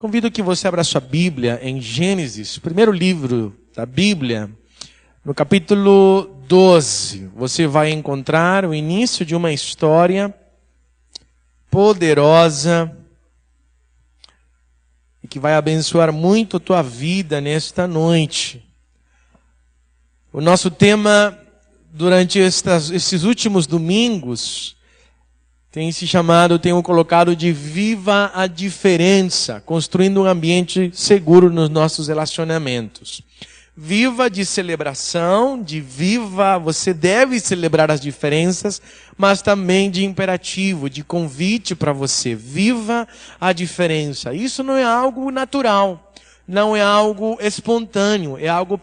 Convido que você abra sua Bíblia em Gênesis, primeiro livro da Bíblia, no capítulo 12. Você vai encontrar o início de uma história poderosa e que vai abençoar muito a tua vida nesta noite. O nosso tema durante esses últimos domingos tenho colocado de Viva a Diferença, construindo um ambiente seguro nos nossos relacionamentos. Viva de celebração, você deve celebrar as diferenças, mas também de imperativo, de convite para você. Viva a diferença. Isso não é algo natural, não é algo espontâneo, é algo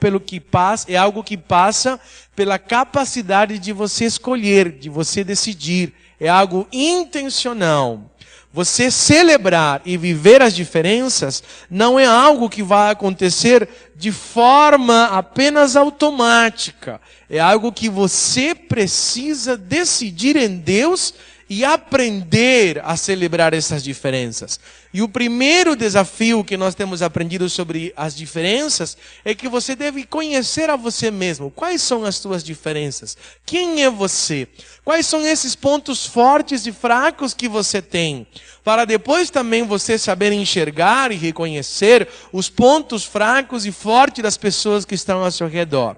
que passa pela capacidade de você escolher, de você decidir. É algo intencional. Você celebrar e viver as diferenças não é algo que vai acontecer de forma apenas automática. É algo que você precisa decidir em Deus e aprender a celebrar essas diferenças. E o primeiro desafio que nós temos aprendido sobre as diferenças é que você deve conhecer a você mesmo. Quais são as suas diferenças? Quem é você? Quais são esses pontos fortes e fracos que você tem? Para depois também você saber enxergar e reconhecer os pontos fracos e fortes das pessoas que estão ao seu redor.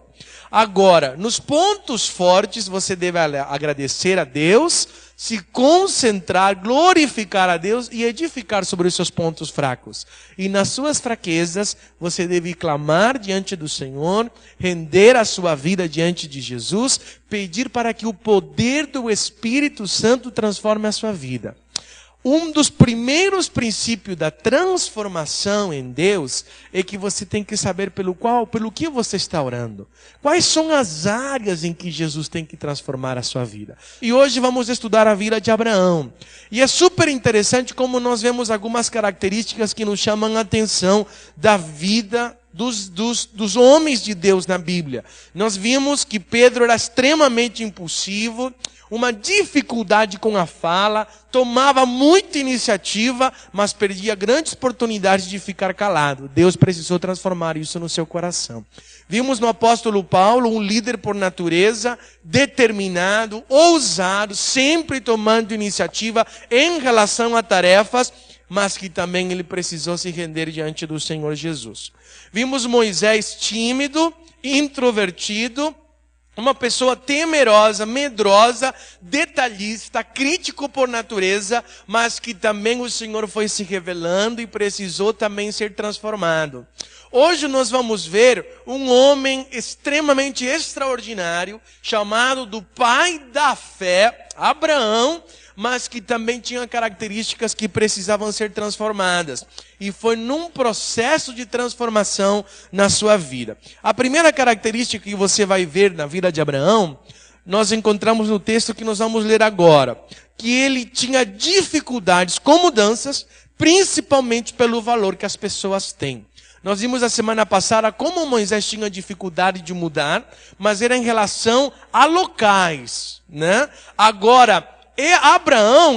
Agora, nos pontos fortes você deve agradecer a Deus, se concentrar, glorificar a Deus e edificar sobre os seus pontos fracos. E nas suas fraquezas, você deve clamar diante do Senhor, render a sua vida diante de Jesus, pedir para que o poder do Espírito Santo transforme a sua vida. Um dos primeiros princípios da transformação em Deus é que você tem que saber pelo que você está orando. Quais são as áreas em que Jesus tem que transformar a sua vida. E hoje vamos estudar a vida de Abraão. E é super interessante como nós vemos algumas características que nos chamam a atenção da vida dos homens de Deus na Bíblia. Nós vimos que Pedro era extremamente impulsivo, uma dificuldade com a fala, tomava muita iniciativa, mas perdia grandes oportunidades de ficar calado. Deus precisou transformar isso no seu coração. Vimos no apóstolo Paulo um líder por natureza, determinado, ousado, sempre tomando iniciativa em relação a tarefas, mas que também ele precisou se render diante do Senhor Jesus. Vimos Moisés tímido, introvertido, uma pessoa temerosa, medrosa, detalhista, crítico por natureza, mas que também o Senhor foi se revelando e precisou também ser transformado. Hoje nós vamos ver um homem extremamente extraordinário, chamado do pai da fé, Abraão, mas que também tinha características que precisavam ser transformadas. E foi num processo de transformação na sua vida. A primeira característica que você vai ver na vida de Abraão, nós encontramos no texto que nós vamos ler agora. Que ele tinha dificuldades com mudanças, principalmente pelo valor que as pessoas têm. Nós vimos a semana passada como Moisés tinha dificuldade de mudar, mas era em relação a locais, né? Agora,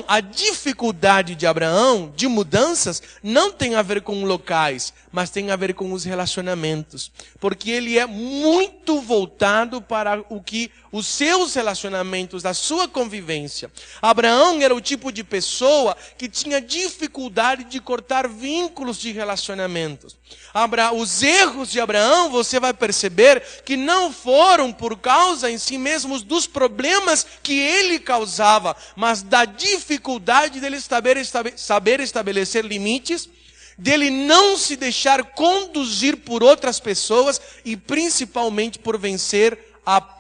a dificuldade de Abraão, de mudanças, não tem a ver com locais, mas tem a ver com os relacionamentos. Porque ele é muito voltado para os seus relacionamentos, a sua convivência. Abraão era o tipo de pessoa que tinha dificuldade de cortar vínculos de relacionamentos. Os erros de Abraão, você vai perceber que não foram por causa em si mesmos dos problemas que ele causava, mas da dificuldade dele saber estabelecer limites, dele não se deixar conduzir por outras pessoas e principalmente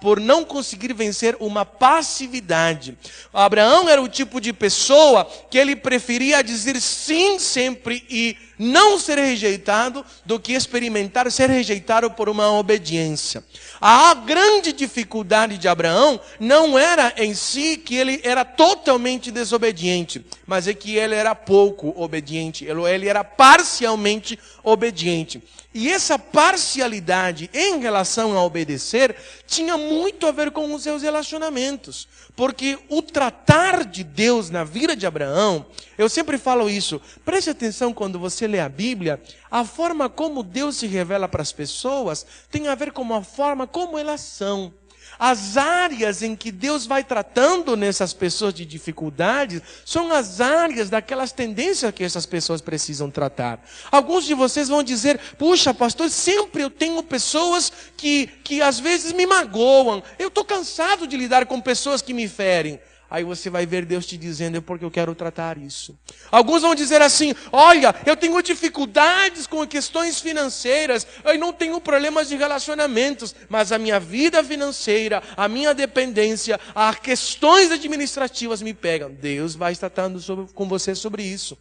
por não conseguir vencer uma passividade. Abraão era o tipo de pessoa que ele preferia dizer sim sempre e não ser rejeitado do que experimentar ser rejeitado por uma obediência. A grande dificuldade de Abraão não era em si que ele era totalmente desobediente, mas é que ele era pouco obediente, ele era parcialmente obediente. E essa parcialidade em relação a obedecer tinha muito a ver com os seus relacionamentos. Porque o tratar de Deus na vida de Abraão, eu sempre falo isso, preste atenção quando você lê a Bíblia, a forma como Deus se revela para as pessoas tem a ver com a forma como elas são. As áreas em que Deus vai tratando nessas pessoas de dificuldades são as áreas daquelas tendências que essas pessoas precisam tratar. Alguns de vocês vão dizer, puxa pastor, sempre eu tenho pessoas que às vezes me magoam. Eu estou cansado de lidar com pessoas que me ferem. Aí você vai ver Deus te dizendo, é porque eu quero tratar isso. Alguns vão dizer assim, olha, eu tenho dificuldades com questões financeiras, eu não tenho problemas de relacionamentos, mas a minha vida financeira, a minha dependência, as questões administrativas me pegam. Deus vai tratando com você sobre isso.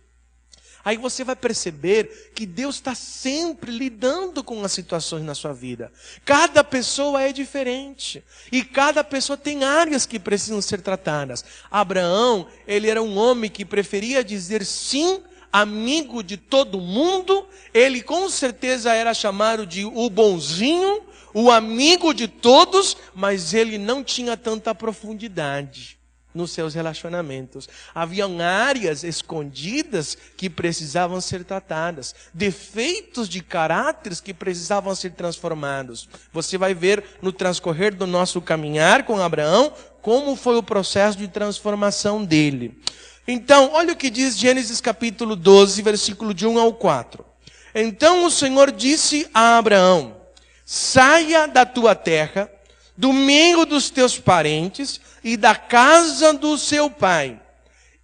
Aí você vai perceber que Deus está sempre lidando com as situações na sua vida. Cada pessoa é diferente. E cada pessoa tem áreas que precisam ser tratadas. Abraão, ele era um homem que preferia dizer sim, amigo de todo mundo. Ele com certeza era chamado de o bonzinho, o amigo de todos, mas ele não tinha tanta profundidade nos seus relacionamentos. Haviam áreas escondidas que precisavam ser tratadas, defeitos de caráteres que precisavam ser transformados. Você vai ver no transcorrer do nosso caminhar com Abraão, como foi o processo de transformação dele. Então, olha o que diz Gênesis capítulo 12, versículo de 1 ao 4. Então o Senhor disse a Abraão, saia da tua terra, do meio dos teus parentes e da casa do seu pai,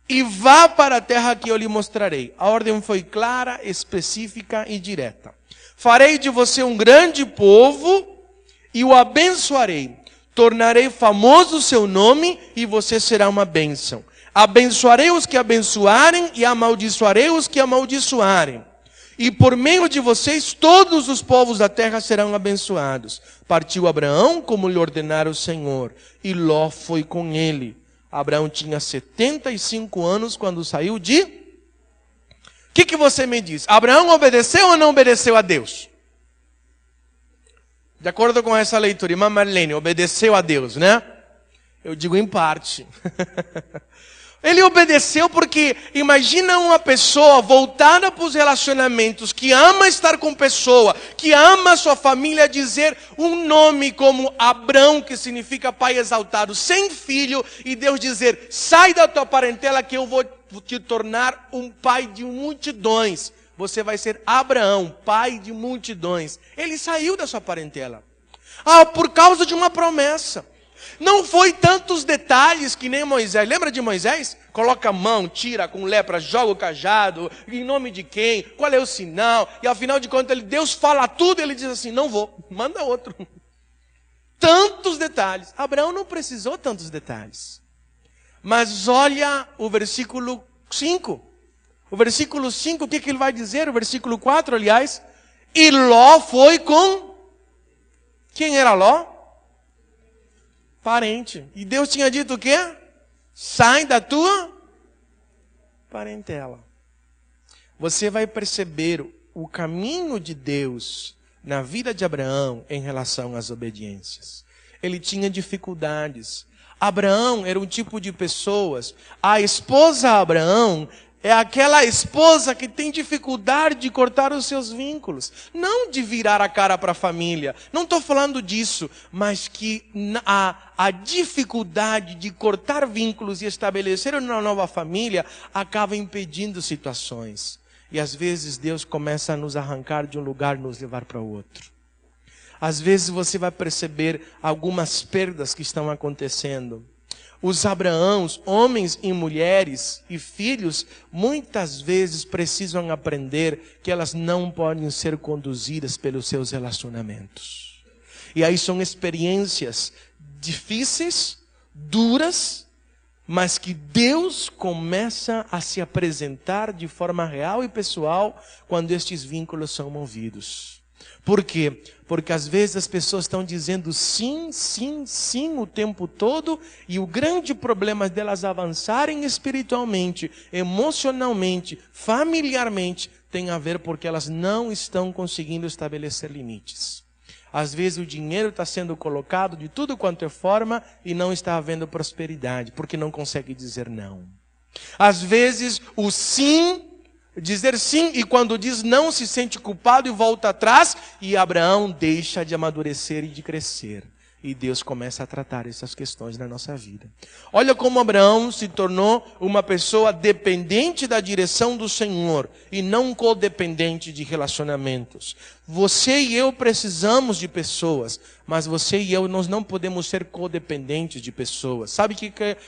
e vá para a terra que eu lhe mostrarei. A ordem foi clara, específica e direta. Farei de você um grande povo e o abençoarei. Tornarei famoso o seu nome e você será uma bênção. Abençoarei os que abençoarem e amaldiçoarei os que amaldiçoarem. E por meio de vocês, todos os povos da terra serão abençoados. Partiu Abraão, como lhe ordenara o Senhor, e Ló foi com ele. Abraão tinha 75 anos quando saiu de... O que você me diz? Abraão obedeceu ou não obedeceu a Deus? De acordo com essa leitura, irmã Marlene, obedeceu a Deus, né? Eu digo em parte. Ele obedeceu porque, imagina uma pessoa voltada para os relacionamentos, que ama estar com pessoa, que ama a sua família, dizer um nome como Abrão, que significa pai exaltado, sem filho, e Deus dizer, sai da tua parentela que eu vou te tornar um pai de multidões. Você vai ser Abraão, pai de multidões. Ele saiu da sua parentela. Por causa de uma promessa. Não foi tantos detalhes que nem Moisés. Lembra de Moisés? Coloca a mão, tira com lepra, joga o cajado, em nome de quem? Qual é o sinal? E afinal de contas, Deus fala tudo e ele diz assim, não vou, manda outro. Tantos detalhes. Abraão não precisou tantos detalhes. Mas olha o versículo 5. O versículo 5, o que ele vai dizer? O versículo 4, aliás. E Ló foi com... Quem era Ló? Parente. E Deus tinha dito o quê? Sai da tua parentela. Você vai perceber o caminho de Deus na vida de Abraão em relação às obediências. Ele tinha dificuldades. Abraão era um tipo de pessoas. A esposa Abraão é aquela esposa que tem dificuldade de cortar os seus vínculos. Não de virar a cara para a família. Não estou falando disso. Mas que a dificuldade de cortar vínculos e estabelecer uma nova família acaba impedindo situações. E às vezes Deus começa a nos arrancar de um lugar e nos levar para outro. Às vezes você vai perceber algumas perdas que estão acontecendo. Os Abraãos, homens e mulheres e filhos, muitas vezes precisam aprender que elas não podem ser conduzidas pelos seus relacionamentos. E aí são experiências difíceis, duras, mas que Deus começa a se apresentar de forma real e pessoal quando estes vínculos são movidos. Por quê? Porque às vezes as pessoas estão dizendo sim, sim, sim o tempo todo, e o grande problema delas avançarem espiritualmente, emocionalmente, familiarmente, tem a ver porque elas não estão conseguindo estabelecer limites. Às vezes o dinheiro está sendo colocado de tudo quanto é forma e não está havendo prosperidade, porque não consegue dizer não. Às vezes o sim Dizer sim, e quando diz não, se sente culpado e volta atrás. E Abraão deixa de amadurecer e de crescer. E Deus começa a tratar essas questões na nossa vida. Olha como Abraão se tornou uma pessoa dependente da direção do Senhor e não codependente de relacionamentos. Você e eu precisamos de pessoas, mas você e eu, nós não podemos ser codependentes de pessoas. Sabe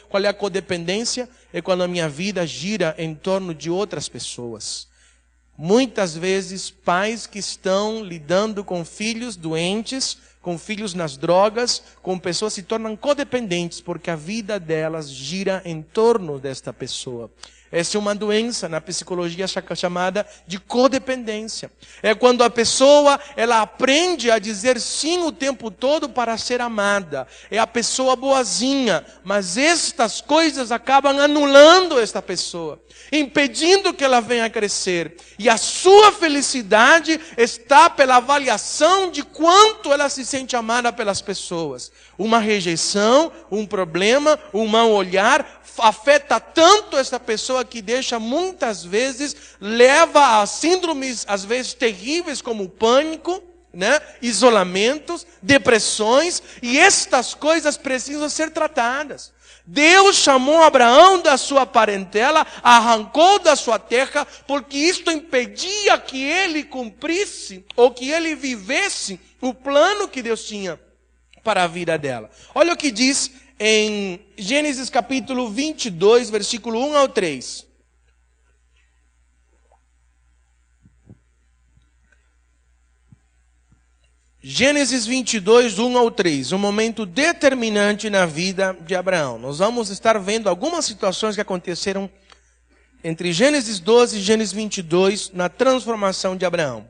qual é a codependência? É quando a minha vida gira em torno de outras pessoas. Muitas vezes, pais que estão lidando com filhos doentes, com filhos nas drogas, com pessoas que se tornam codependentes, porque a vida delas gira em torno desta pessoa. Essa é uma doença na psicologia chamada de codependência. É quando a pessoa, ela aprende a dizer sim o tempo todo para ser amada. É a pessoa boazinha, mas estas coisas acabam anulando esta pessoa, impedindo que ela venha a crescer. E a sua felicidade está pela avaliação de quanto ela se sente amada pelas pessoas. Uma rejeição, um problema, um mau olhar afeta tanto essa pessoa que deixa muitas vezes, leva a síndromes às vezes terríveis como o pânico, isolamentos, depressões, e estas coisas precisam ser tratadas. Deus chamou Abraão da sua parentela, arrancou da sua terra, porque isto impedia que ele cumprisse, ou que ele vivesse o plano que Deus tinha para a vida dela. Olha o que diz em Gênesis capítulo 22, versículo 1 ao 3. Gênesis 22, 1 ao 3, um momento determinante na vida de Abraão. Nós vamos estar vendo algumas situações que aconteceram entre Gênesis 12 e Gênesis 22, na transformação de Abraão.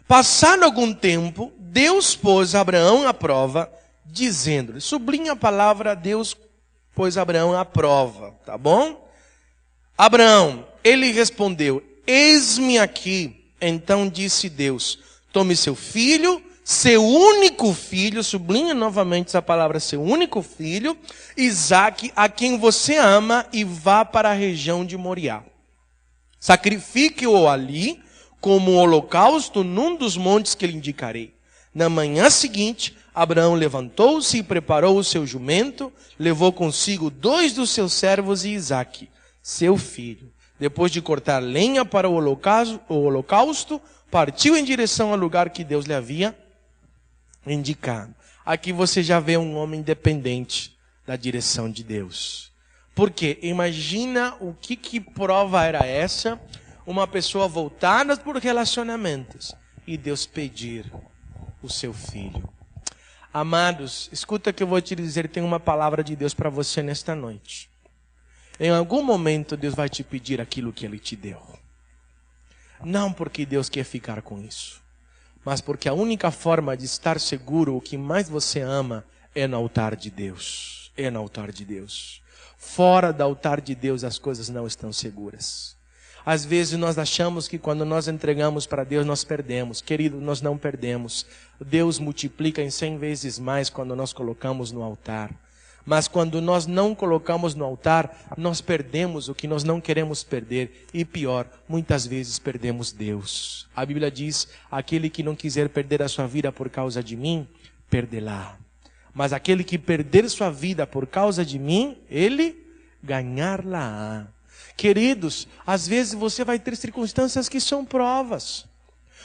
Passado algum tempo, Deus pôs Abraão à prova, dizendo-lhe, sublinha a palavra Deus pôs Abraão à prova, tá bom? Abraão, ele respondeu, eis-me aqui. Então disse Deus, tome seu filho, seu único filho, sublinha novamente essa palavra, seu único filho, Isaque, a quem você ama, e vá para a região de Moriá. Sacrifique-o ali, como holocausto, num dos montes que lhe indicarei. Na manhã seguinte, Abraão levantou-se e preparou o seu jumento, levou consigo 2 dos seus servos e Isaque, seu filho. Depois de cortar lenha para o holocausto, partiu em direção ao lugar que Deus lhe havia indicado. Aqui você já vê um homem dependente da direção de Deus. Porque imagina o que prova era essa, uma pessoa voltada por relacionamentos e Deus pedir o seu filho. Amados, escuta que eu vou te dizer, tem uma palavra de Deus para você nesta noite. Em algum momento Deus vai te pedir aquilo que Ele te deu. Não porque Deus quer ficar com isso, mas porque a única forma de estar seguro, o que mais você ama, é no altar de Deus. É no altar de Deus. Fora do altar de Deus as coisas não estão seguras. Às vezes nós achamos que quando nós entregamos para Deus nós perdemos. Querido, nós não perdemos. Deus multiplica em 100 vezes mais quando nós colocamos no altar. Mas quando nós não colocamos no altar, nós perdemos o que nós não queremos perder. E pior, muitas vezes perdemos Deus. A Bíblia diz, aquele que não quiser perder a sua vida por causa de mim, perderá. Mas aquele que perder sua vida por causa de mim, ele ganhar-la-á. Queridos, às vezes você vai ter circunstâncias que são provas.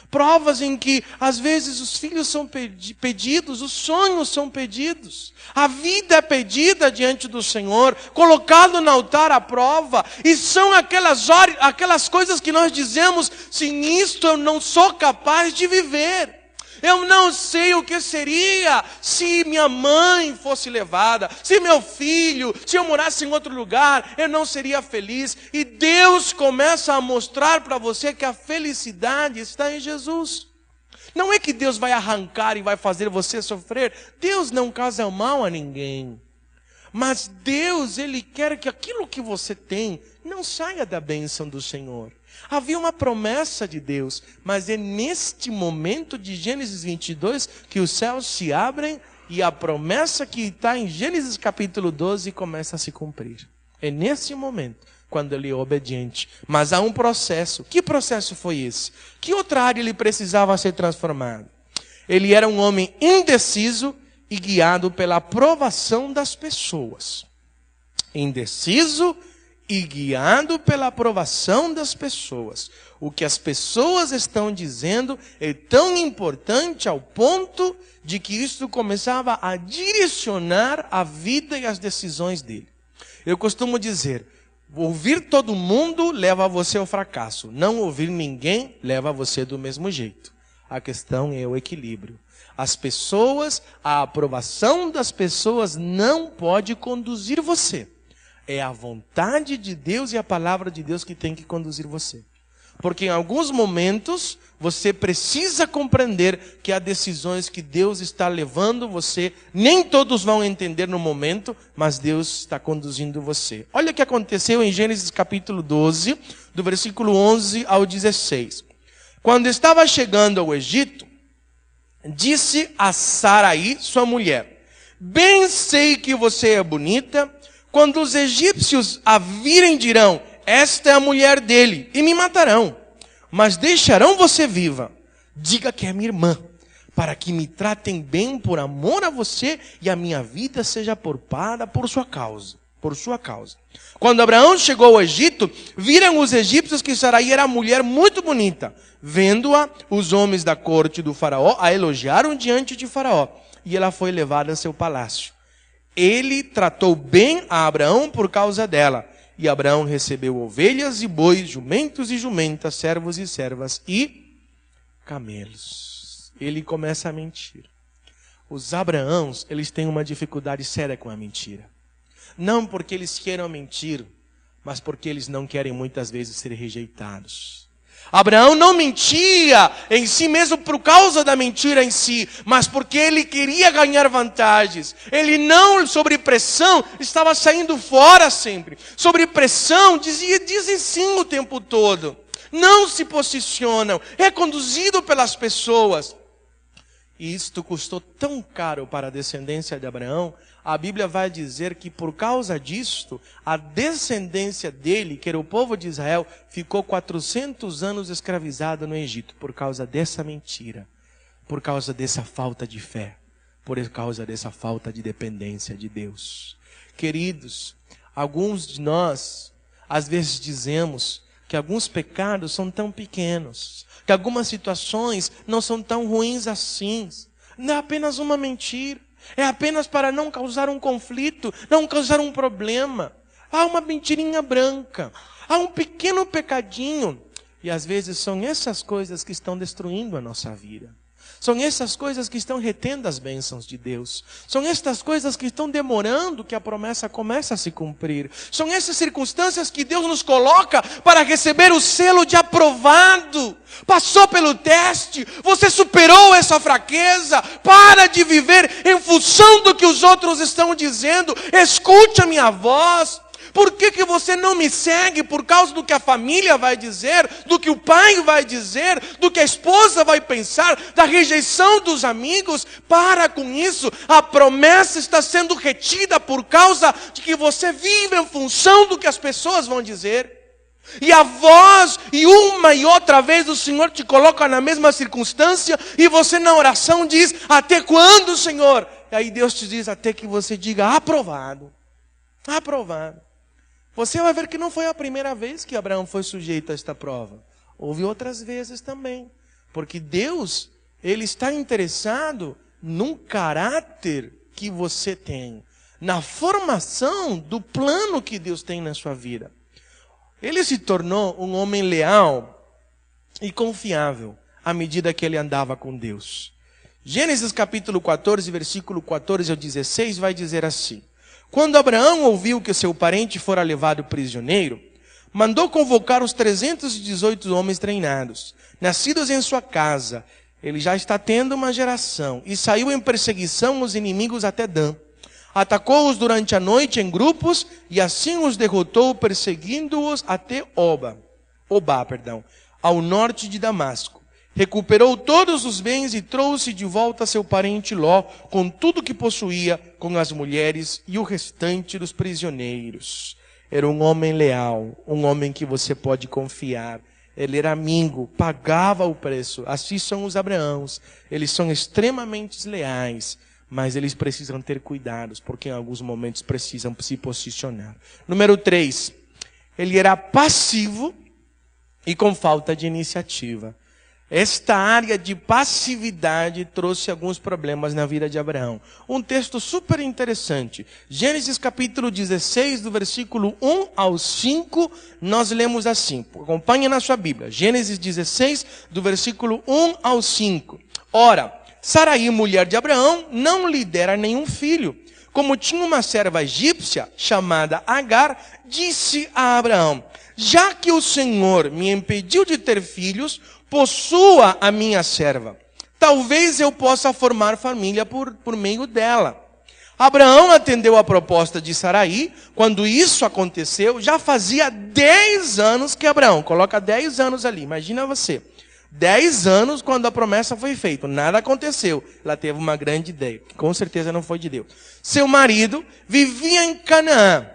Provas em que, às vezes, os filhos são pedidos, os sonhos são pedidos. A vida é pedida diante do Senhor, colocado no altar à prova. E são aquelas coisas que nós dizemos, sem isto eu não sou capaz de viver. Eu não sei o que seria se minha mãe fosse levada, se meu filho, se eu morasse em outro lugar, eu não seria feliz. E Deus começa a mostrar para você que a felicidade está em Jesus. Não é que Deus vai arrancar e vai fazer você sofrer. Deus não causa mal a ninguém. Mas Deus, Ele quer que aquilo que você tem não saia da bênção do Senhor. Havia uma promessa de Deus, mas é neste momento de Gênesis 22 que os céus se abrem e a promessa que está em Gênesis capítulo 12 começa a se cumprir. É nesse momento, quando ele é obediente. Mas há um processo. Que processo foi esse? Que outra área ele precisava ser transformado? Ele era um homem indeciso e guiado pela aprovação das pessoas. Indeciso e guiado pela aprovação das pessoas. O que as pessoas estão dizendo é tão importante ao ponto de que isso começava a direcionar a vida e as decisões dele. Eu costumo dizer, ouvir todo mundo leva você ao fracasso. Não ouvir ninguém leva você do mesmo jeito. A questão é o equilíbrio. As pessoas, a aprovação das pessoas não pode conduzir você. É a vontade de Deus e a palavra de Deus que tem que conduzir você. Porque em alguns momentos você precisa compreender que há decisões que Deus está levando você. Nem todos vão entender no momento, mas Deus está conduzindo você. Olha o que aconteceu em Gênesis capítulo 12, do versículo 11 ao 16. Quando estava chegando ao Egito, disse a Sarai, sua mulher: bem sei que você é bonita. Quando os egípcios a virem, dirão: esta é a mulher dele, e me matarão. Mas deixarão você viva. Diga que é minha irmã, para que me tratem bem por amor a você, e a minha vida seja poupada por sua causa. Quando Abraão chegou ao Egito, viram os egípcios que Sarai era mulher muito bonita. Vendo-a, os homens da corte do faraó a elogiaram diante de faraó, e ela foi levada a seu palácio. Ele tratou bem a Abraão por causa dela. E Abraão recebeu ovelhas e bois, jumentos e jumentas, servos e servas e camelos. Ele começa a mentir. Os Abraãos, eles têm uma dificuldade séria com a mentira. Não porque eles queiram mentir, mas porque eles não querem muitas vezes ser rejeitados. Abraão não mentia em si mesmo por causa da mentira em si, mas porque ele queria ganhar vantagens. Ele não, sob pressão, estava saindo fora sempre. Sob pressão, dizem sim o tempo todo. Não se posicionam, é conduzido pelas pessoas. E isto custou tão caro para a descendência de Abraão. A Bíblia vai dizer que por causa disto, a descendência dele, que era o povo de Israel, ficou 400 anos escravizada no Egito, por causa dessa mentira, por causa dessa falta de fé, por causa dessa falta de dependência de Deus. Queridos, alguns de nós, às vezes dizemos que alguns pecados são tão pequenos, que algumas situações não são tão ruins assim. Não é apenas uma mentira. É apenas para não causar um conflito, não causar um problema. Há uma mentirinha branca, há um pequeno pecadinho. E às vezes são essas coisas que estão destruindo a nossa vida. São essas coisas que estão retendo as bênçãos de Deus. São estas coisas que estão demorando que a promessa comece a se cumprir. São essas circunstâncias que Deus nos coloca para receber o selo de aprovado. Passou pelo teste, você superou essa fraqueza. Para de viver em função do que os outros estão dizendo. Escute a minha voz. Por que você não me segue? Por causa do que a família vai dizer, do que o pai vai dizer, do que a esposa vai pensar, da rejeição dos amigos. Para com isso. A promessa está sendo retida por causa de que você vive em função do que as pessoas vão dizer. E a voz, e uma e outra vez o Senhor te coloca na mesma circunstância, e você na oração diz: até quando, Senhor? E aí Deus te diz: até que você diga aprovado. Aprovado. Você vai ver que não foi a primeira vez que Abraão foi sujeito a esta prova. Houve outras vezes também. Porque Deus, Ele está interessado no caráter que você tem. Na formação do plano que Deus tem na sua vida. Ele se tornou um homem leal e confiável à medida que ele andava com Deus. Gênesis capítulo 14, versículo 14 ao 16 vai dizer assim: quando Abraão ouviu que seu parente fora levado prisioneiro, mandou convocar os 318 homens treinados, nascidos em sua casa. Ele já está tendo uma geração. E saiu em perseguição aos inimigos até Dan. Atacou-os durante a noite em grupos, e assim os derrotou, perseguindo-os até Obá, ao norte de Damasco. Recuperou todos os bens e trouxe de volta seu parente Ló, com tudo que possuía, com as mulheres e o restante dos prisioneiros. era um homem leal, um homem que você pode confiar. Ele era amigo, pagava o preço. Assim são os Abraãos. Eles são extremamente leais, mas eles precisam ter cuidados, porque em alguns momentos precisam se posicionar. Número 3, ele era passivo e com falta de iniciativa. Esta área de passividade trouxe alguns problemas na vida de Abraão. Um texto super interessante. Gênesis capítulo 16, do versículo 1 ao 5, nós lemos assim. Acompanhe na sua Bíblia. Gênesis 16, do versículo 1 ao 5. Ora, Sarai, mulher de Abraão, não lhe dera nenhum filho. Como tinha uma serva egípcia, chamada Agar, disse a Abraão: já que o Senhor me impediu de ter filhos, possua a minha serva. Talvez eu possa formar família por meio dela. Abraão atendeu a proposta de Sarai. Quando isso aconteceu, já fazia 10 anos que Abraão, coloca 10 anos ali, imagina você. 10 anos quando a promessa foi feita, nada aconteceu. Ela teve uma grande ideia, que com certeza não foi de Deus. Seu marido vivia em Canaã.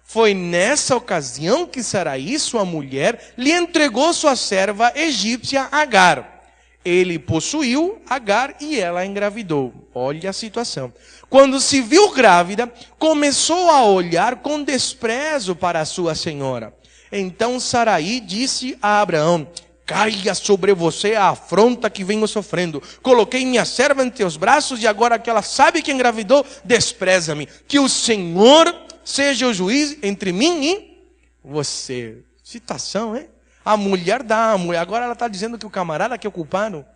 Foi nessa ocasião que Sarai, sua mulher, lhe entregou sua serva egípcia Agar. Ele possuiu Agar e ela engravidou. Olha a situação. Quando se viu grávida, começou a olhar com desprezo para a sua senhora. Então Sarai disse a Abraão: caia sobre você a afronta que venho sofrendo. Coloquei minha serva em teus braços e agora que ela sabe que engravidou, despreza-me. Que o Senhor seja o juiz entre mim e você. Citação, hein? A mulher dá, a mulher. Agora ela está dizendo que o camarada que é o culpado.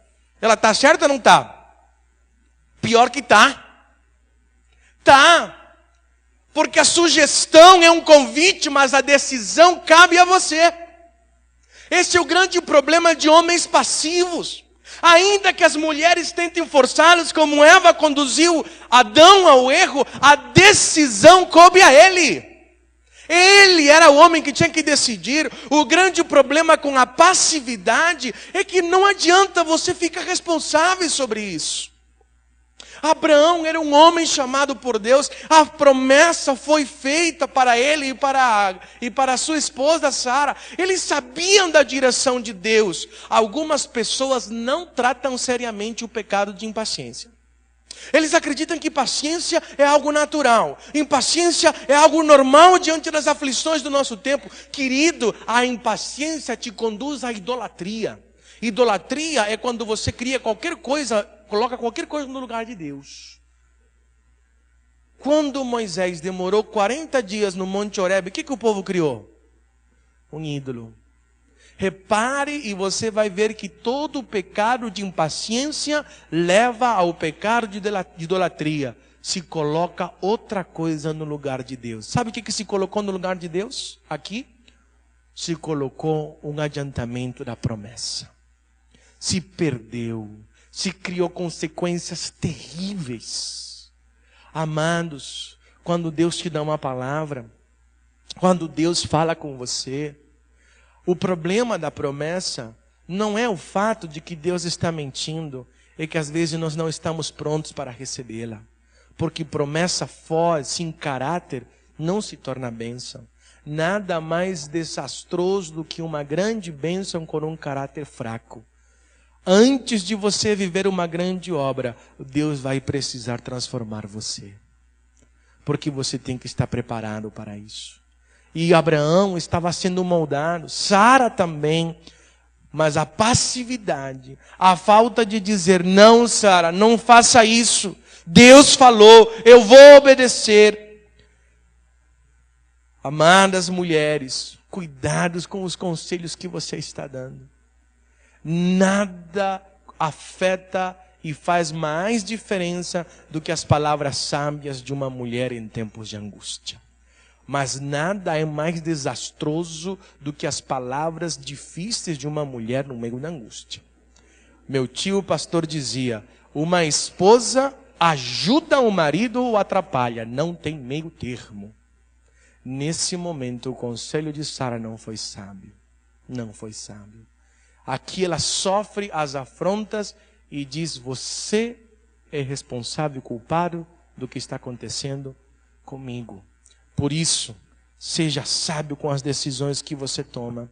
Ela está certa ou não está? Pior que está. Está. Porque a sugestão é um convite, mas a decisão cabe a você. Esse é o grande problema de homens passivos. Ainda que as mulheres tentem forçá-los, como Eva conduziu Adão ao erro, a decisão coube a ele. Ele era o homem que tinha que decidir. O grande problema com a passividade é que não adianta você ficar responsável sobre isso. Abraão era um homem chamado por Deus, a promessa foi feita para ele e para sua esposa Sara. Eles sabiam da direção de Deus. Algumas pessoas não tratam seriamente o pecado de impaciência. Eles acreditam que paciência é algo natural. Impaciência é algo normal diante das aflições do nosso tempo. Querido, a impaciência te conduz à idolatria. Idolatria é quando você cria qualquer coisa, coloca qualquer coisa no lugar de Deus. Quando Moisés demorou 40 dias no Monte Horebe, o que o povo criou? Um ídolo. Repare e você vai ver que todo o pecado de impaciência leva ao pecado de idolatria. Se coloca outra coisa no lugar de Deus. Sabe o que se colocou no lugar de Deus? Aqui? Se colocou um adiantamento da promessa. Se perdeu. Se criou consequências terríveis. Amados, quando Deus te dá uma palavra, quando Deus fala com você, o problema da promessa não é o fato de que Deus está mentindo, é que às vezes nós não estamos prontos para recebê-la. Porque promessa sem caráter não se torna bênção. Nada mais desastroso do que uma grande bênção com um caráter fraco. Antes de você viver uma grande obra, Deus vai precisar transformar você. Porque você tem que estar preparado para isso. E Abraão estava sendo moldado, Sara também. Mas a passividade, a falta de dizer, não, Sara, não faça isso. Deus falou, eu vou obedecer. Amadas mulheres, cuidados com os conselhos que você está dando. Nada afeta e faz mais diferença do que as palavras sábias de uma mulher em tempos de angústia. Mas nada é mais desastroso do que as palavras difíceis de uma mulher no meio da angústia. Meu tio pastor dizia, uma esposa ajuda o marido ou atrapalha, não tem meio termo. Nesse momento o conselho de Sara não foi sábio. Não foi sábio. Aqui ela sofre as afrontas e diz, você é responsável e culpado do que está acontecendo comigo. Por isso, Seja sábio com as decisões que você toma.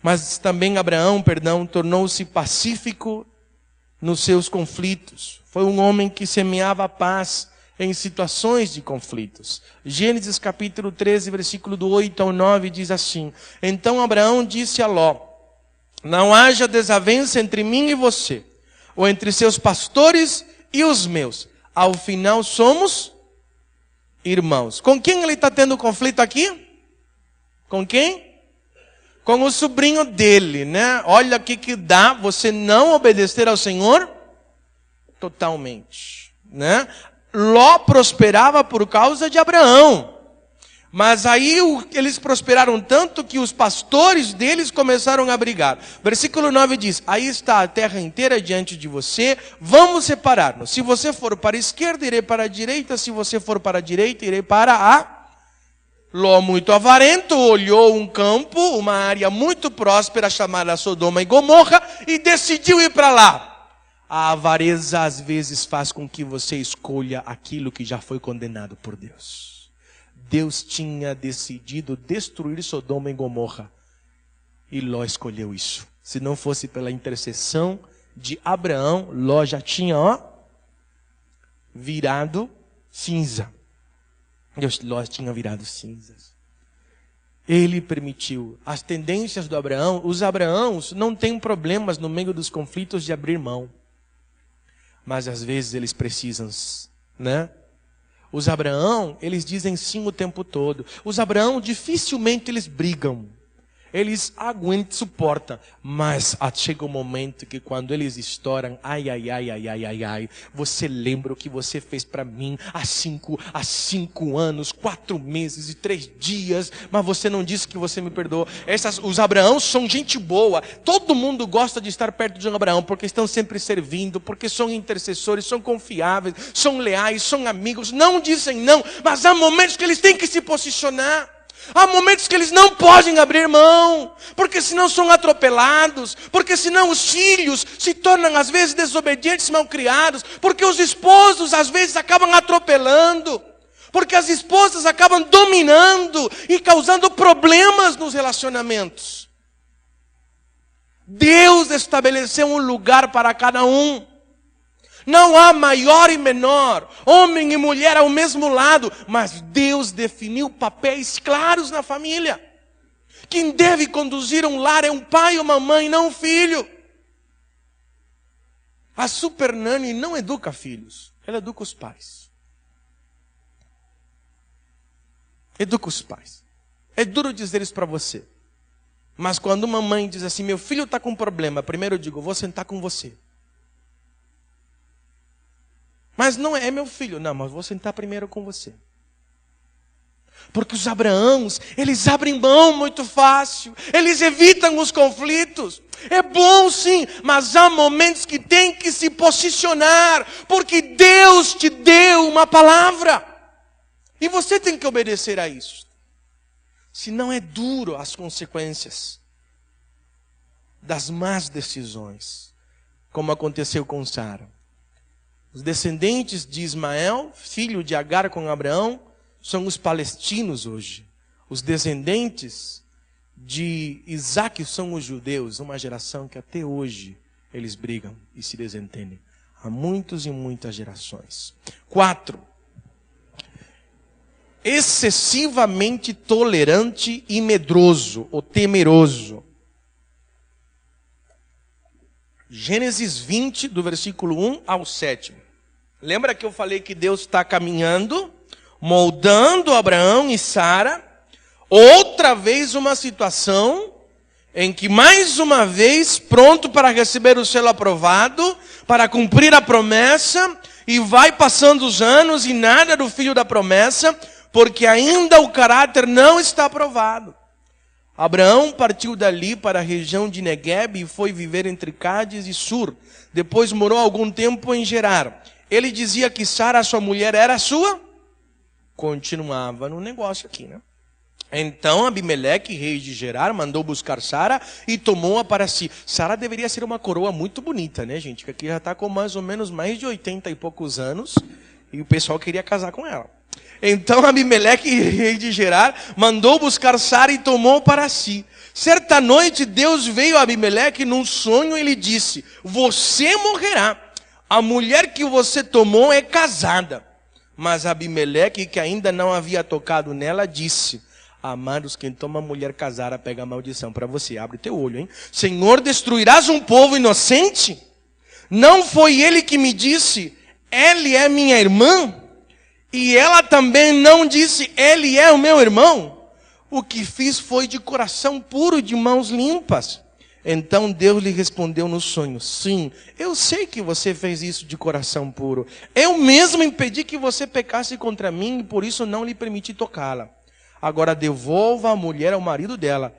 Mas também Abraão, tornou-se pacífico nos seus conflitos. Foi um homem que semeava a paz em situações de conflitos. Gênesis capítulo 13, versículo do 8 ao 9 diz assim: Então Abraão disse a Ló: Não haja desavença entre mim e você, ou entre seus pastores e os meus. Ao final somos irmãos. Com quem ele está tendo conflito aqui? Com quem? Com o sobrinho dele, né? Olha o que dá você não obedecer ao Senhor totalmente, né? Ló prosperava por causa de Abraão. Mas aí eles prosperaram tanto que os pastores deles começaram a brigar. Versículo 9 diz: Aí está a terra inteira diante de você, vamos separar-nos. Se você for para a esquerda, irei para a direita. Se você for para a direita, irei para a... Ló, muito avarento, olhou um campo, uma área muito próspera chamada Sodoma e Gomorra, e decidiu ir para lá. A avareza às vezes faz com que você escolha aquilo que já foi condenado por Deus. Deus tinha decidido destruir Sodoma e Gomorra, e Ló escolheu isso. Se não fosse pela intercessão de Abraão, Ló já tinha virado cinza. Ló tinha virado cinzas. Ele permitiu. As tendências do Abraão, os Abraãos não têm problemas no meio dos conflitos de abrir mão. Mas às vezes eles precisam, né? Os Abraão, eles dizem sim o tempo todo. Os Abraão, dificilmente eles brigam. Eles aguentam, suportam. Mas chega um momento que quando eles estouram, ai, você lembra o que você fez para mim há 5 anos, 4 meses e 3 dias, mas você não disse que você me perdoou. Os Abraãos são gente boa. Todo mundo gosta de estar perto de um Abraão, porque estão sempre servindo, porque são intercessores, são confiáveis, são leais, são amigos, não dizem não, mas há momentos que eles têm que se posicionar. Há momentos que eles não podem abrir mão, porque senão são atropelados, porque senão os filhos se tornam às vezes desobedientes, malcriados, porque os esposos às vezes acabam atropelando, porque as esposas acabam dominando e causando problemas nos relacionamentos. Deus estabeleceu um lugar para cada um. Não há maior e menor, homem e mulher ao mesmo lado, mas Deus definiu papéis claros na família. Quem deve conduzir um lar é um pai ou uma mãe, não um filho. A super nanny não educa filhos, ela educa os pais. Educa os pais. É duro dizer isso para você. Mas quando uma mãe diz assim, meu filho está com um problema, primeiro eu digo, vou sentar com você. Mas não é meu filho. Não, mas vou sentar primeiro com você. Porque os Abraãos, eles abrem mão muito fácil. Eles evitam os conflitos. É bom sim, mas há momentos que tem que se posicionar. Porque Deus te deu uma palavra. E você tem que obedecer a isso. Senão é duro as consequências das más decisões. Como aconteceu com Sara. Os descendentes de Ismael, filho de Agar com Abraão, são os palestinos hoje. Os descendentes de Isaac são os judeus, uma geração que até hoje eles brigam e se desentendem. Há muitos e muitas gerações. 4. Excessivamente tolerante e medroso, ou temeroso. Gênesis 20, do versículo 1 ao 7. Lembra que eu falei que Deus está caminhando, moldando Abraão e Sara? Outra vez uma situação em que mais uma vez, pronto para receber o selo aprovado, para cumprir a promessa, e vai passando os anos e nada do filho da promessa, porque ainda o caráter não está aprovado. Abraão partiu dali para a região de Negueb e foi viver entre Cádiz e Sur. Depois morou algum tempo em Gerar. Ele dizia que Sara, sua mulher, era sua? Continuava no negócio aqui, né? Então Abimeleque, rei de Gerar, mandou buscar Sara e tomou-a para si. Sara deveria ser uma coroa muito bonita, né, gente? Que aqui já está com mais ou menos mais de 80 e poucos anos e o pessoal queria casar com ela. Então Abimeleque, rei de Gerar, mandou buscar Sara e tomou para si. Certa noite Deus veio a Abimeleque num sonho e lhe disse: você morrerá. A mulher que você tomou é casada. Mas Abimeleque, que ainda não havia tocado nela, disse: amados, quem toma mulher casada pega a maldição para você. Abre teu olho, hein? Senhor, destruirás um povo inocente? Não foi ele que me disse: ele é minha irmã? E ela também não disse: ele é o meu irmão? O que fiz foi de coração puro e de mãos limpas. Então Deus lhe respondeu no sonho: sim, eu sei que você fez isso de coração puro. Eu mesmo impedi que você pecasse contra mim e por isso não lhe permiti tocá-la. Agora devolva a mulher ao marido dela.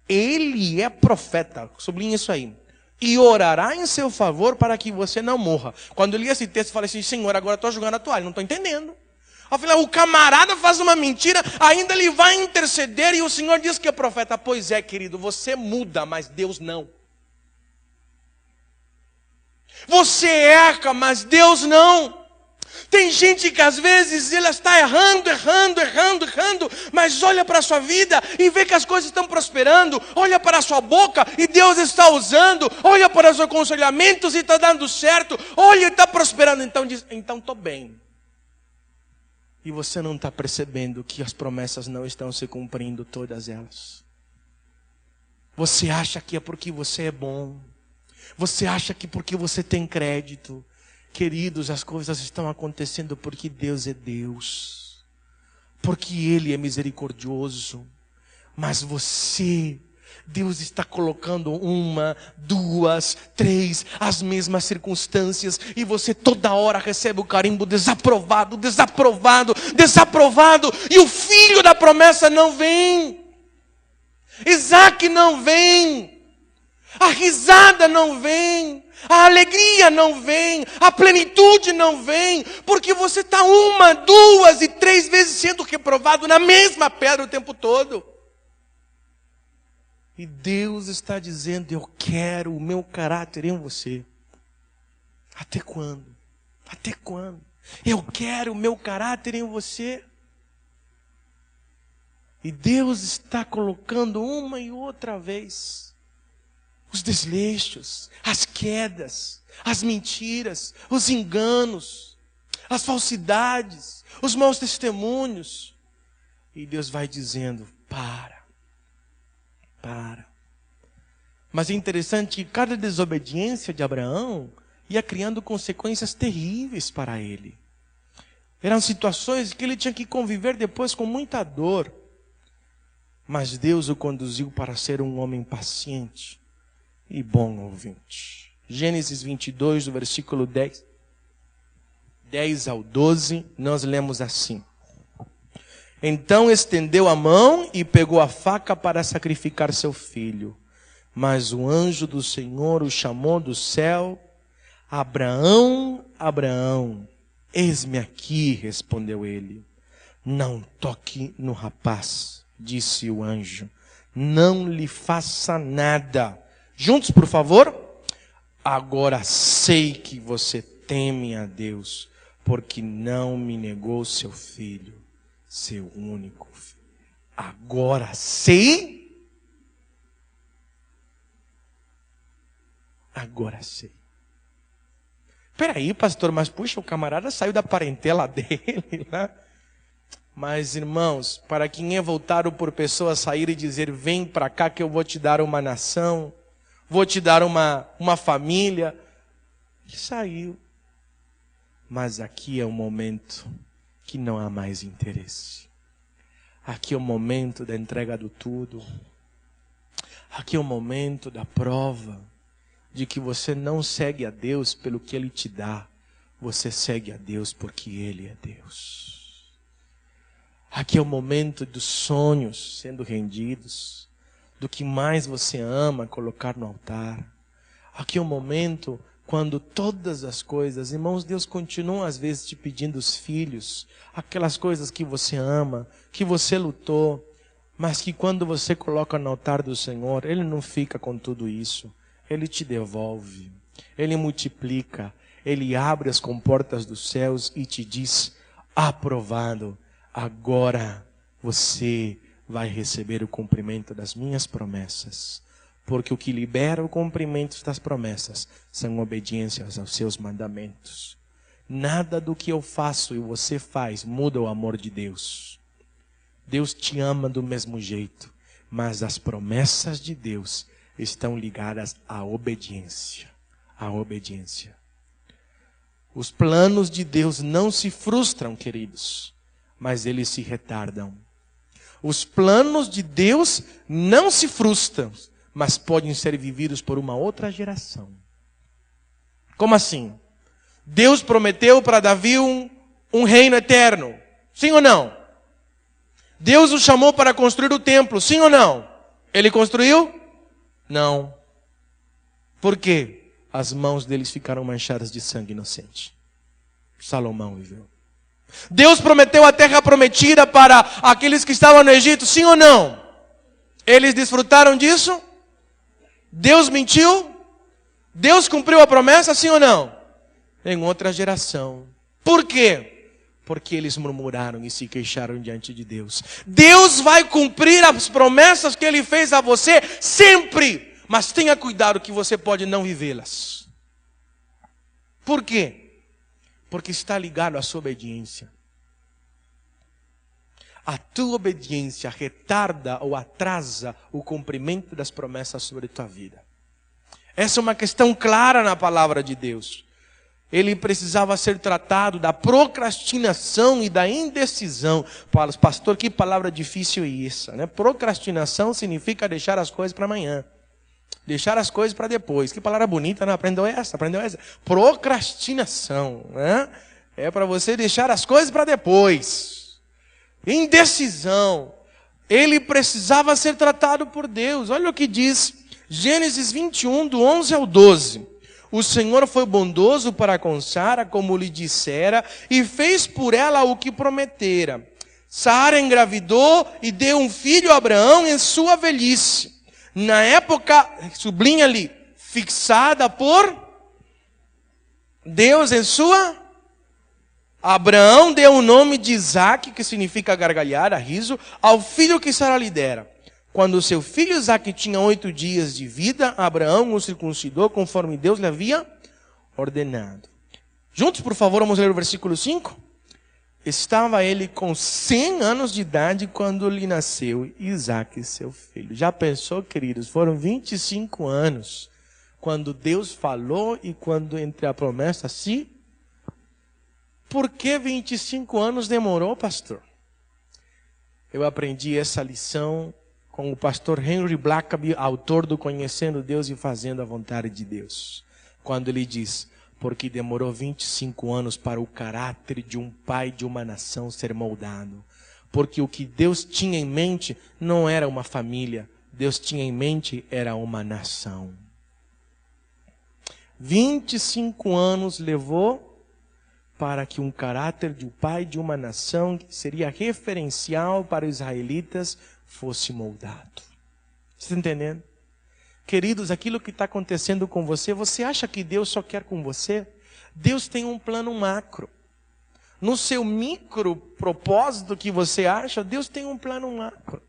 Ele é profeta, sublinha isso aí, e orará em seu favor para que você não morra. Quando eu li esse texto, eu falei assim: Senhor, agora estou jogando a toalha, não estou entendendo. Eu falei: o camarada faz uma mentira, ainda ele vai interceder e o Senhor diz que é profeta. Pois é, querido, você muda, mas Deus não. Você erra, mas Deus não. Tem gente que às vezes ela está errando, mas olha para a sua vida e vê que as coisas estão prosperando, olha para a sua boca e Deus está usando, olha para os aconselhamentos e está dando certo, olha e está prosperando, então diz: então estou bem. E você não está percebendo que as promessas não estão se cumprindo, todas elas. Você acha que é porque você é bom, você acha que porque você tem crédito. Queridos, as coisas estão acontecendo porque Deus é Deus, porque Ele é misericordioso. Mas você, Deus está colocando 1, 2, 3, as mesmas circunstâncias, e você toda hora recebe o carimbo desaprovado, desaprovado, desaprovado, e o filho da promessa não vem. Isaac não vem. A risada não vem, a alegria não vem, a plenitude não vem, porque você está 1, 2 e 3 vezes sendo reprovado na mesma pedra o tempo todo. E Deus está dizendo: eu quero o meu caráter em você. Até quando? Até quando? Eu quero o meu caráter em você. E Deus está colocando uma e outra vez os desleixos, as quedas, as mentiras, os enganos, as falsidades, os maus testemunhos. E Deus vai dizendo: para. Mas é interessante que cada desobediência de Abraão ia criando consequências terríveis para ele. Eram situações que ele tinha que conviver depois com muita dor. Mas Deus o conduziu para ser um homem paciente e bom ouvinte. Gênesis 22, do versículo 10 ao 12, nós lemos assim: então estendeu a mão e pegou a faca para sacrificar seu filho. Mas o anjo do Senhor o chamou do céu: Abraão, Abraão. Eis-me aqui, respondeu ele. Não toque no rapaz, disse o anjo. Não lhe faça nada. Juntos, por favor. Agora sei que você teme a Deus, porque não me negou seu filho, seu único filho. Agora sei. Agora sei. Peraí, pastor, mas puxa, o camarada saiu da parentela dele, né? Mas, irmãos, para quem é voltado por pessoas sair e dizer: vem para cá que eu vou te dar uma nação, vou te dar uma família. Ele saiu. Mas aqui é o momento que não há mais interesse. Aqui é o momento da entrega do tudo. Aqui é o momento da prova de que você não segue a Deus pelo que Ele te dá. Você segue a Deus porque Ele é Deus. Aqui é o momento dos sonhos sendo rendidos, do que mais você ama colocar no altar. Aqui é o momento quando todas as coisas, irmãos, Deus continua às vezes te pedindo os filhos, aquelas coisas que você ama, que você lutou, mas que quando você coloca no altar do Senhor, Ele não fica com tudo isso. Ele te devolve, Ele multiplica, Ele abre as comportas dos céus e te diz: aprovado, agora você vai receber o cumprimento das minhas promessas. Porque o que libera o cumprimento das promessas são obediências aos seus mandamentos. Nada do que eu faço e você faz muda o amor de Deus. Deus te ama do mesmo jeito, mas as promessas de Deus estão ligadas à obediência. À obediência. Os planos de Deus não se frustram, queridos, mas eles se retardam. Os planos de Deus não se frustram, mas podem ser vividos por uma outra geração. Como assim? Deus prometeu para Davi um reino eterno. Sim ou não? Deus o chamou para construir o templo. Sim ou não? Ele construiu? Não. Por quê? As mãos deles ficaram manchadas de sangue inocente. Salomão viveu. Deus prometeu a terra prometida para aqueles que estavam no Egito. Sim ou não? Eles desfrutaram disso? Deus mentiu? Deus cumpriu a promessa? Sim ou não? Em outra geração. Por quê? Porque eles murmuraram e se queixaram diante de Deus. Deus vai cumprir as promessas que Ele fez a você sempre. Mas tenha cuidado que você pode não vivê-las. Por quê? Porque está ligado à sua obediência. A tua obediência retarda ou atrasa o cumprimento das promessas sobre a tua vida. Essa é uma questão clara na palavra de Deus. Ele precisava ser tratado da procrastinação e da indecisão. Pastor, que palavra difícil é essa, né? Procrastinação significa deixar as coisas para amanhã. Deixar as coisas para depois. Que palavra bonita, não? Aprendeu essa? Procrastinação, né? É para você deixar as coisas para depois. Indecisão. Ele precisava ser tratado por Deus. Olha o que diz Gênesis 21, do 11 ao 12. O Senhor foi bondoso para com Sara, como lhe dissera, e fez por ela o que prometera. Sara engravidou e deu um filho a Abraão em sua velhice. Na época, sublinha ali, fixada por Deus em sua... Abraão deu o nome de Isaque, que significa gargalhada, riso, ao filho que Sara lhe dera. Quando seu filho Isaque tinha 8 dias de vida, Abraão o circuncidou conforme Deus lhe havia ordenado. Juntos, por favor, vamos ler o versículo 5. Estava ele com 100 anos de idade quando lhe nasceu Isaque, seu filho. Já pensou, queridos? Foram 25 anos quando Deus falou e quando entre a promessa se... Por que 25 anos demorou, pastor? Eu aprendi essa lição com o pastor Henry Blackaby, autor do Conhecendo Deus e Fazendo a Vontade de Deus. Quando ele diz, porque demorou 25 anos para o caráter de um pai de uma nação ser moldado. Porque o que Deus tinha em mente não era uma família, Deus tinha em mente era uma nação. 25 anos levou para que um caráter de um pai de uma nação, que seria referencial para os israelitas, fosse moldado. Você está entendendo? Queridos, aquilo que está acontecendo com você, você acha que Deus só quer com você? Deus tem um plano macro. No seu micro propósito que você acha, Deus tem um plano macro.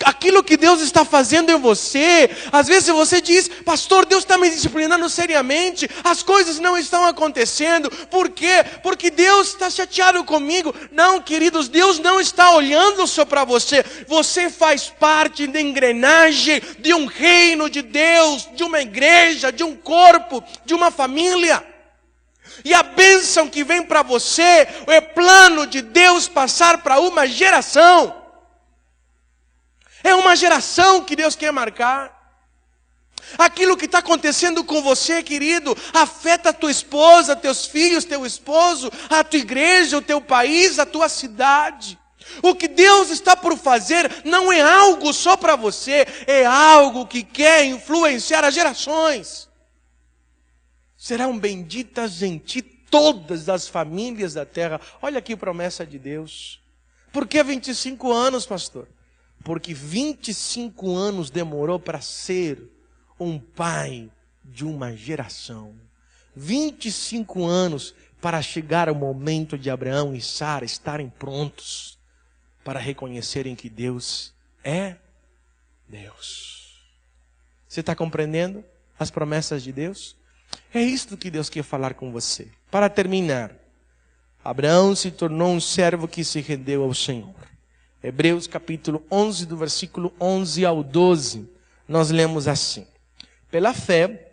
Aquilo que Deus está fazendo em você, às vezes você diz, pastor, Deus está me disciplinando seriamente, as coisas não estão acontecendo, por quê? Porque Deus está chateado comigo. Não, queridos, Deus não está olhando só para você, você faz parte da engrenagem de um reino de Deus, de uma igreja, de um corpo, de uma família. E a bênção que vem para você é plano de Deus passar para uma geração. É uma geração que Deus quer marcar. Aquilo que está acontecendo com você, querido, afeta a tua esposa, teus filhos, teu esposo, a tua igreja, o teu país, a tua cidade. O que Deus está por fazer não é algo só para você, é algo que quer influenciar as gerações. Serão benditas em ti todas as famílias da terra. Olha aqui a promessa de Deus. Por que 25 anos, pastor? Porque 25 anos demorou para ser um pai de uma geração. 25 anos para chegar ao momento de Abraão e Sara estarem prontos para reconhecerem que Deus é Deus. Você está compreendendo as promessas de Deus? É isto que Deus quer falar com você. Para terminar, Abraão se tornou um servo que se rendeu ao Senhor. Hebreus capítulo 11, do versículo 11 ao 12, nós lemos assim: pela fé,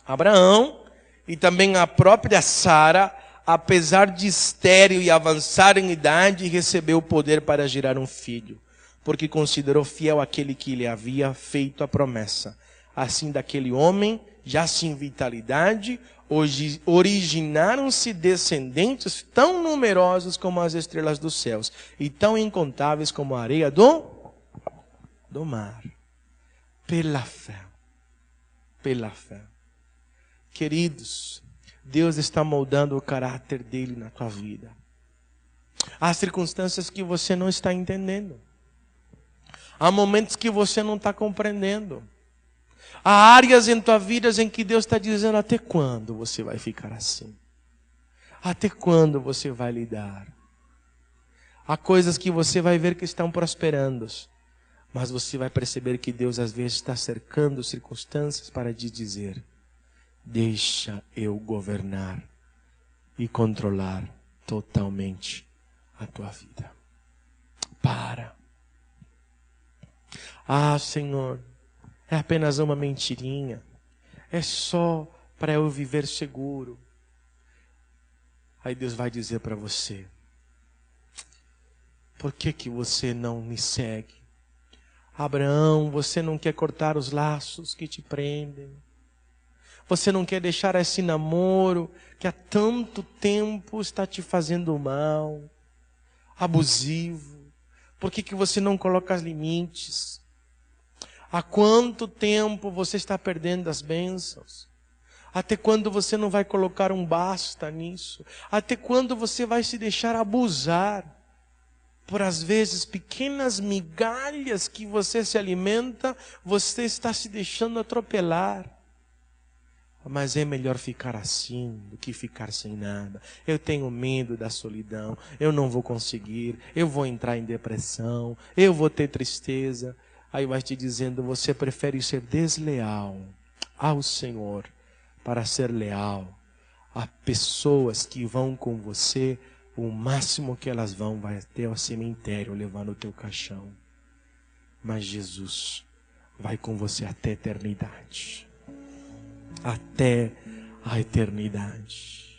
Abraão e também a própria Sara, apesar de estéril e avançar em idade, recebeu o poder para gerar um filho, porque considerou fiel aquele que lhe havia feito a promessa. Assim, daquele homem, já sem vitalidade, hoje originaram-se descendentes tão numerosos como as estrelas dos céus e tão incontáveis como a areia do mar. Pela fé. Pela fé. Queridos, Deus está moldando o caráter dele na tua vida. Há circunstâncias que você não está entendendo. Há momentos que você não está compreendendo. Há áreas em tua vida em que Deus está dizendo: até quando você vai ficar assim? Até quando você vai lidar? Há coisas que você vai ver que estão prosperando, mas você vai perceber que Deus às vezes está cercando circunstâncias para te dizer: deixa eu governar e controlar totalmente a tua vida. Para. Ah, Senhor, é apenas uma mentirinha. É só para eu viver seguro. Aí Deus vai dizer para você: por que você não me segue? Abraão, você não quer cortar os laços que te prendem. Você não quer deixar esse namoro que há tanto tempo está te fazendo mal, abusivo. Por que você não coloca os limites? Há quanto tempo você está perdendo as bênçãos? Até quando você não vai colocar um basta nisso? Até quando você vai se deixar abusar por, às vezes, pequenas migalhas que você se alimenta? Você está se deixando atropelar. Mas é melhor ficar assim do que ficar sem nada. Eu tenho medo da solidão. Eu não vou conseguir. Eu vou entrar em depressão. Eu vou ter tristeza. Aí vai te dizendo: você prefere ser desleal ao Senhor para ser leal a pessoas que vão com você. O máximo que elas vão vai até o cemitério levando o teu caixão. Mas Jesus vai com você até a eternidade. Até a eternidade.